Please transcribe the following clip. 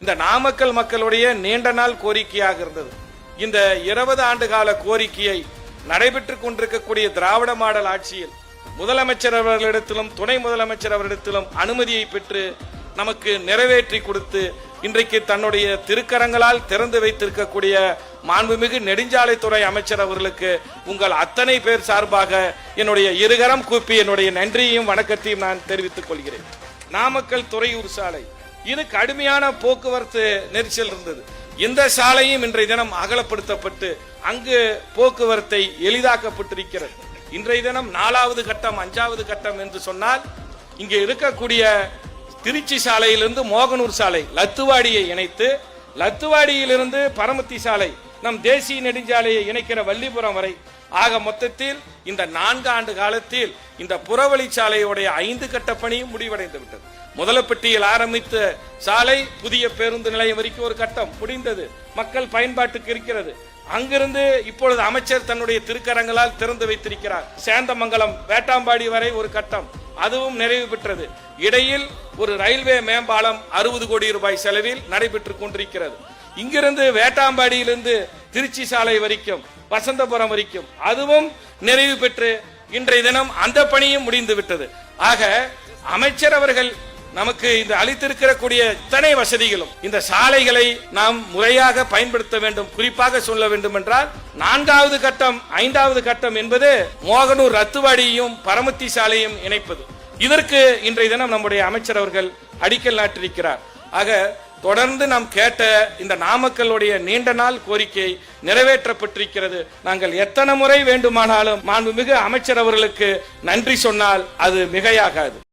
இந்த நாமக்கல் மக்களுடைய நீண்ட நாள் கோரிக்கையாக இருந்தது. இந்த 20 ஆண்டு கால கோரிக்கையை நடைபெற்றுக் கொண்டிருக்கக்கூடிய திராவிட மாடல் ஆட்சியில் முதலமைச்சர் அவர்களிடத்திலும் துணை முதலமைச்சர் அவர்களிடத்திலும் அனுமதியை பெற்று நமக்கு நிறைவேற்றி கொடுத்து இன்றைக்கு தன்னுடைய திருக்கரங்களால் திறந்து வைத்திருக்கக்கூடிய மாண்புமிகு நெடுஞ்சாலைத்துறை அமைச்சர் அவர்களுக்கு உங்கள் அத்தனை பேர் சார்பாக என்னுடைய இருகரம் கூப்பி என்னுடைய நன்றியையும் வணக்கத்தையும் நான் தெரிவித்துக் கொள்கிறேன். நாமக்கல் துறையூர் சாலை இது கடுமையான போக்குவரத்து நெரிசல் இருந்தது. இந்த சாலையும் இன்றைய தினம் அகலப்படுத்தப்பட்டு அங்கு போக்குவரத்தை எளிதாக்கப்பட்டிருக்கிறது. இன்றைய தினம் 4வது கட்டம் 5வது கட்டம் என்று சொன்னால் இங்கே இருக்கக்கூடிய திருச்சி சாலையிலிருந்து மோகனூர் சாலை லத்துவாடியை இணைத்து லத்துவாடியிலிருந்து பரமத்தி சாலை நம் தேசிய நெடுஞ்சாலையை இணைக்கிற வள்ளிபுரம் வரை ஆக மொத்தத்தில் இந்த 4 ஆண்டு காலத்தில் இந்த புறவழிச்சாலையுடைய 5 கட்ட பணியும் முடிவடைந்து விட்டது. முதலப்பட்டியில் ஆரம்பித்த சாலை புதிய பேருந்து நிலையம் வரைக்கும் ஒரு கட்டம் முடிந்தது, மக்கள் பயன்பாட்டுக்கு இருக்கிறது. அங்கிருந்து இப்பொழுது அமைச்சர் தன்னுடைய திருக்கரங்களால் திறந்து வைத்திருக்கிறார். சேந்தமங்கலம் வேட்டாம்பாடி வரை ஒரு கட்டம், அதுவும் நிறைவு பெற்றது. இடையில் ஒரு ரயில்வே மேம்பாலம் 60 கோடி ரூபாய் செலவில் நடைபெற்றுக் கொண்டிருக்கிறது. இங்கிருந்து வேட்டாம்பாடியிலிருந்து திருச்சி சாலை வரைக்கும் வசந்தபுரம் வரைக்கும் அதுவும் நிறைவு பெற்று இன்றைய தினம் அந்த பணியும் முடிந்து விட்டது. ஆக அமைச்சர் அவர்கள் நமக்கு இந்த அளித்திருக்கக்கூடிய இத்தனை வசதிகளும் இந்த சாலைகளை நாம் முறையாக பயன்படுத்த வேண்டும். குறிப்பாக சொல்ல வேண்டும் என்றால் 4வது கட்டம் 5வது கட்டம் என்பது மோகனூர் ரத்துவாடியையும் பரமத்தி சாலையும் இணைப்பது. இதற்கு இன்றைய தினம் நம்முடைய அமைச்சர் அவர்கள் அடிக்கல் நாட்டிருக்கிறார். ஆக தொடர்ந்து நாம் கேட்ட இந்த நாமக்கலுடைய நீண்ட நாள் கோரிக்கை நிறைவேற்றப்பட்டிருக்கிறது. நாங்கள் எத்தனை முறை வேண்டுமானாலும் மாண்புமிகு அமைச்சர் அவர்களுக்கு நன்றி சொன்னால் அது மிகையாகாது.